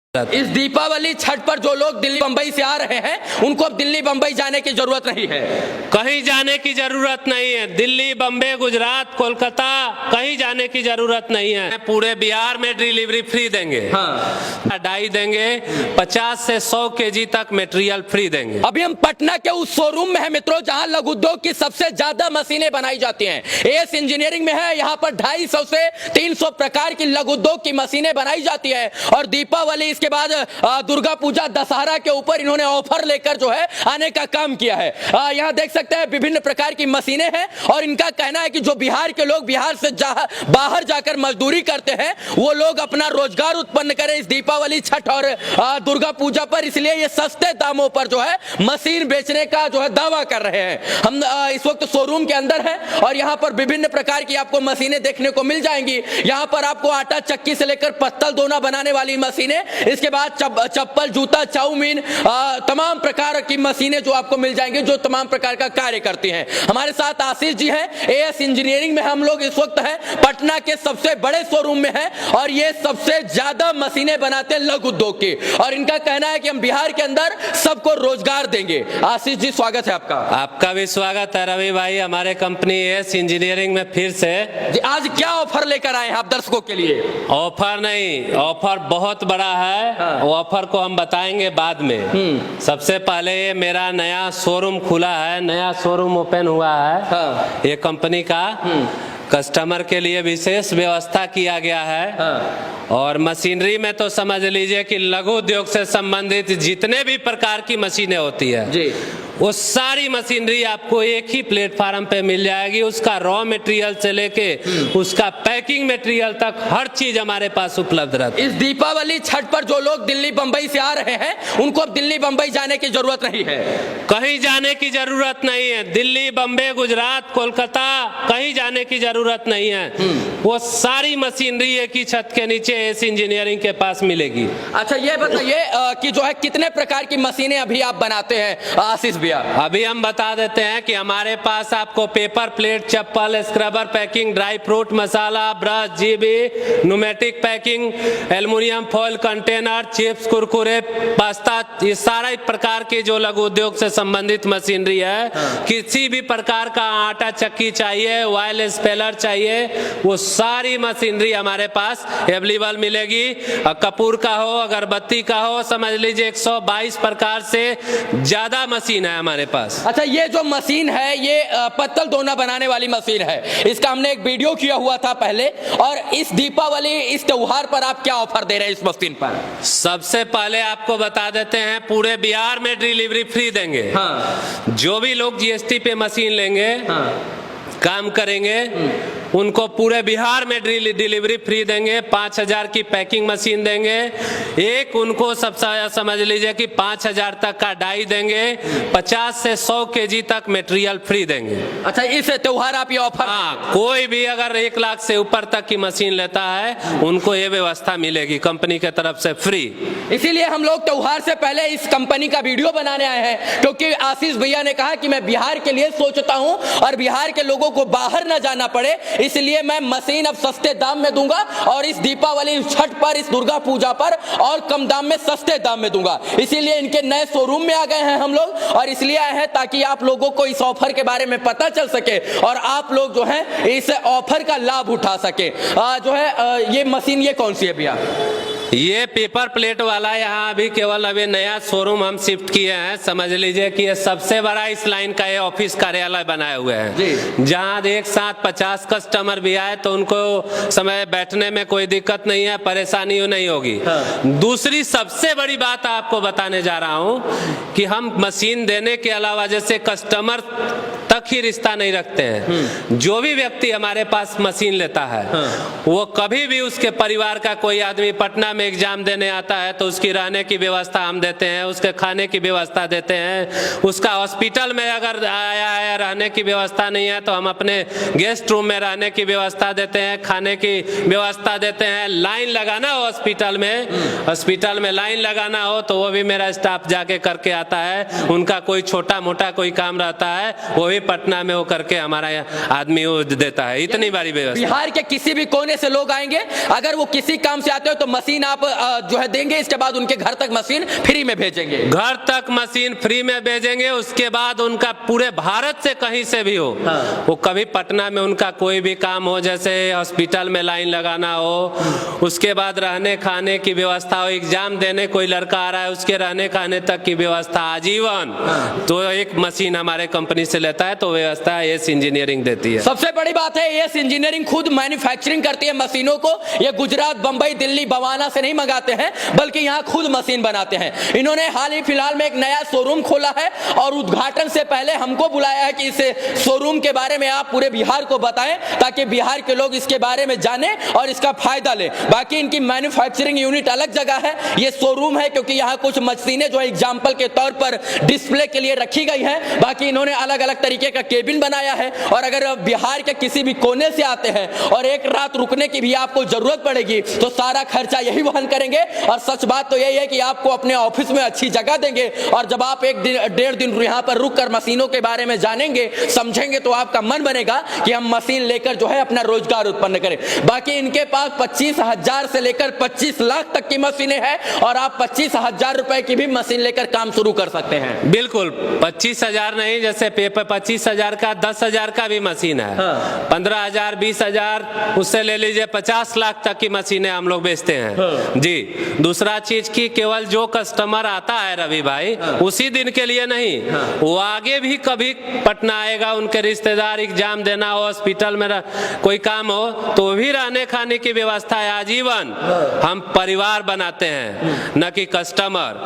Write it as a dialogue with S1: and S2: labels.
S1: इस दीपावली छठ पर जो लोग दिल्ली बंबई से आ रहे हैं उनको अब दिल्ली बंबई जाने की जरूरत नहीं है।
S2: कहीं जाने की जरूरत नहीं है। दिल्ली, बम्बे, गुजरात, कोलकाता कहीं जाने की जरूरत नहीं है। पूरे बिहार में डिलीवरी फ्री देंगे।
S1: हाँ।
S2: डाई देंगे, 50 से 100 केजी तक मटेरियल फ्री देंगे।
S1: अभी हम पटना के उस शोरूम में है मित्रों जहां लघु उद्योग की सबसे ज्यादा मशीनें बनाई जाती हैं। एएस इंजीनियरिंग में है, यहाँ पर 250 से 300 प्रकार की लघु उद्योग की मशीनें बनाई जाती है। और दीपावली इसके बाद दुर्गा पूजा, दशहरा के ऊपर इन्होंने ऑफर लेकर जो है आने का काम किया है। यहाँ देख सकते हैं विभिन्न प्रकार की मशीनें हैं और इनका कहना है कि जो बिहार के लोग बिहार से बाहर जाकर मजदूरी करते हैं वो लोग अपना रोजगार उत्पन्न करें इस दीपावली, छठ और दुर्गा पूजा पर, इसलिए ये सस्ते दामों पर जो है मशीन बेचने का जो है दावा कर रहे हैं। हम इस वक्त शोरूम के अंदर हैं और यहाँ पर विभिन्न प्रकार की आपको मशीनें देखने को मिल जाएंगी। यहाँ पर आपको आटा चक्की से लेकर पत्तल दोना बनाने वाली मशीनें, इसके बाद चप्पल, जूता, चाउमीन, तमाम प्रकार की मशीनें जो आपको मिल जाएंगी जो तमाम प्रकार का कार्य करती हैं। हमारे साथ आशीष जी हैं, एएस इंजीनियरिंग में हम लोग इस वक्त हैं, पटना के सबसे बड़े शोरूम में हैं और ये सबसे ज्यादा मशीनें बनाते हैं लघु उद्योग की और इनका कहना है कि हम बिहार के अंदर सबको रोजगार देंगे। आशीष जी, स्वागत है आपका।
S2: आपका भी स्वागत है रवि भाई, हमारे कंपनी एएस इंजीनियरिंग में फिर से।
S1: आज क्या ऑफर लेकर आए हैं आप दर्शकों के लिए?
S2: ऑफर नहीं, ऑफर बहुत बड़ा है।
S1: हाँ।
S2: ऑफर को हम बताएंगे बाद में। सबसे पहले ये मेरा नया शोरूम खुला है, नया शोरूम ओपन हुआ है।
S1: हाँ।
S2: ये कंपनी का कस्टमर के लिए विशेष व्यवस्था किया गया है।
S1: हाँ।
S2: और मशीनरी में तो समझ लीजिए कि लघु उद्योग से संबंधित जितने भी प्रकार की मशीनें होती है
S1: जी,
S2: वो सारी मशीनरी आपको एक ही प्लेटफार्म पे मिल जाएगी। उसका रॉ मटेरियल से लेके उसका पैकिंग मटेरियल तक हर चीज हमारे पास उपलब्ध रहती है।
S1: इस दीपावली छठ पर जो लोग दिल्ली बंबई से आ रहे हैं उनको अब दिल्ली बंबई जाने की जरूरत नहीं है।
S2: कहीं जाने की जरूरत नहीं है। दिल्ली, बम्बे, गुजरात, कोलकाता कहीं जाने की जरूरत नहीं है। वो सारी मशीनरी एक ही छत के नीचे एएस इंजीनियरिंग के पास मिलेगी।
S1: अच्छा, ये बताइए कि जो है कितने प्रकार की मशीनें अभी आप बनाते हैं आशीष भैया?
S2: अभी हम बता देते हैं कि हमारे पास आपको paper plate, chappal, scrubber packing, dry fruit, masala, brush, GB, pneumatic packing, aluminium foil container, chips, Kurkure, pasta, ये सारा प्रकार के जो लघु उद्योग से संबंधित मशीनरी है।
S1: हाँ।
S2: किसी भी प्रकार का आटा चक्की चाहिए, वायरलेस स्पेलर चाहिए, वो सारी मशीनरी हमारे पास अवेलेबल मिलेगी। कपूर का हो, अगरबत्ती का हो, समझ लीजिए 122 प्रकार से ज्यादा मशीन है हमारे पास।
S1: अच्छा, ये जो मशीन है ये पत्तल दोना बनाने वाली मशीन है। इसका हमने एक वीडियो किया हुआ था पहले। और इस दीपावली, इस त्योहार पर आप क्या ऑफर दे रहे हैं इस मशीन पर?
S2: सबसे पहले आपको बता देते हैं पूरे बिहार में डिलीवरी फ्री देंगे।
S1: हाँ।
S2: जो भी लोग जीएसटी पे मशीन लेंगे,
S1: हाँ।
S2: काम करेंगे, उनको पूरे बिहार में डिलीवरी फ्री देंगे। 5000 की पैकिंग मशीन देंगे। एक उनको सब समझ लीजिए कि 5000 तक का डाई देंगे। 50 से 100 केजी तक मटेरियल फ्री देंगे।
S1: अच्छा, इस त्योहार आप ये ऑफर?
S2: हाँ, कोई भी अगर 1 लाख से ऊपर तक की मशीन लेता है उनको ये व्यवस्था मिलेगी कंपनी के तरफ से फ्री।
S1: इसीलिए हम लोग त्योहार से पहले इस कंपनी का वीडियो बनाने आए हैं, क्योंकि आशीष भैया ने कहा कि मैं बिहार के लिए सोचता हूं और बिहार के लोगों को बाहर ना जाना पड़े, इसलिए मैं मशीन अब सस्ते दाम में दूंगा और इस दीपावली, छठ पर, इस दुर्गा पूजा पर और कम दाम में, सस्ते दाम में दूंगा। इसीलिए इनके नए शोरूम में आ गए हैं हम लोग और इसलिए आए हैं ताकि आप लोगों को इस ऑफर के बारे में पता चल सके और आप लोग जो है इस ऑफर का लाभ उठा सके। जो है ये मशीन, ये कौन सी है भैया?
S2: ये पेपर प्लेट वाला यहाँ अभी केवल अभी नया शोरूम हम शिफ्ट किए हैं। समझ लीजिए कि ये सबसे बड़ा इस लाइन का ये ऑफिस कार्यालय बनाए हुए हैं, जहाँ एक साथ 50 कस्टमर भी आए तो उनको समय बैठने में कोई दिक्कत नहीं है, परेशानी नहीं होगी।
S1: हाँ।
S2: दूसरी सबसे बड़ी बात आपको बताने जा रहा हूँ कि हम मशीन देने के अलावा जैसे कस्टमर तक ही रिश्ता नहीं रखते हैं। जो भी व्यक्ति हमारे पास मशीन लेता है,
S1: हाँ।
S2: वो कभी भी उसके परिवार का कोई आदमी पटना में एग्जाम देने आता है तो उसकी रहने की व्यवस्था हम देते हैं, उसके खाने की व्यवस्था देते हैं। उसका हॉस्पिटल में अगर आया है, रहने की व्यवस्था नहीं है तो हम अपने गेस्ट रूम में रहने की व्यवस्था देते हैं, खाने की व्यवस्था देते हैं। लाइन लगाना हो हॉस्पिटल में लाइन लगाना हो तो वो भी मेरा स्टाफ जाके करके आता है। उनका कोई छोटा मोटा कोई काम रहता है वो भी पटना में वो करके हमारा आदमी वो देता है। इतनी बड़ी व्यवस्था।
S1: बिहार के किसी भी कोने से लोग आएंगे, अगर वो किसी काम से आते हो तो मशीन आप जो है देंगे, इसके बाद उनके घर तक मशीन फ्री में भेजेंगे।
S2: घर तक मशीन फ्री में भेजेंगे, उसके बाद उनका पूरे भारत से कहीं से भी हो, वो कभी पटना में उनका कोई भी काम हो, जैसे हॉस्पिटल में लाइन लगाना हो, उसके बाद रहने खाने की व्यवस्था हो, एग्जाम देने कोई लड़का आ रहा है उसके रहने खाने तक की व्यवस्था आजीवन, तो एक मशीन हमारे कंपनी से लेता है तो व्यवस्था एस इंजीनियरिंग देती है।
S1: सबसे बड़ी बात है एस इंजीनियरिंग खुद मैन्युफैक्चरिंग करती है मशीनों को। ये गुजरात, बंबई, दिल्ली, बवाना से नहीं मंगाते हैं, बल्कि यहाँ खुद मशीन बनाते हैं। इन्होंने हाल ही फिलहाल में एक नया शोरूम खोला है और उद्घाटन से पहले हमको बुलाया है कि इस शोरूम के बारे में आप पूरे बिहार को बताएं, ताकि बिहार के लोग इसके बारे में जाने और इसका फायदा लें। बाकी इनकी मैन्युफैक्चरिंग यूनिट अलग जगह है, ये शोरूम है क्योंकि यहाँ कुछ मशीनें जो एग्जाम्पल के तौर पर डिस्प्ले के लिए रखी गई है। बाकी इन्होंने अलग अलग तरीके का केबिन बनाया है, और अगर बिहार के किसी भी कोने से आते हैं और एक रात रुकने की भी आपको जरूरत पड़ेगी तो सारा खर्चा यही वहन करेंगे। और सच बात तो यही है कि आपको अपने ऑफिस में अच्छी जगह देंगे, और जब आप एक दिन 1.5 दिन यहाँ पर रुक कर मशीनों के बारे में जानेंगे, समझेंगे, तो आपका मन बनेगा कि हम मशीन लेकर जो है अपना रोजगार उत्पन्न करें। बाकी इनके पास 25,000 से लेकर 25 लाख तक की मशीनें हैं, और आप 25,000 रुपए की भी मशीन लेकर काम शुरू कर सकते हैं।
S2: बिल्कुल, 25,000 नहीं, जैसे पेपर 25,000 का 10,000 का भी मशीन है, 15,000, 20,000, उससे ले लीजिए 50 लाख तक की मशीनें हम लोग बेचते हैं जी। दूसरा चीज की केवल जो कस्टमर आता है रवि भाई, उसी दिन के लिए नहीं, वो आगे भी कभी पटना आएगा, उनके रिश्तेदार एग्जाम देना हो, हॉस्पिटल में कोई काम हो, तो भी रहने खाने की व्यवस्था है आजीवन। हम परिवार बनाते हैं, न कि कस्टमर।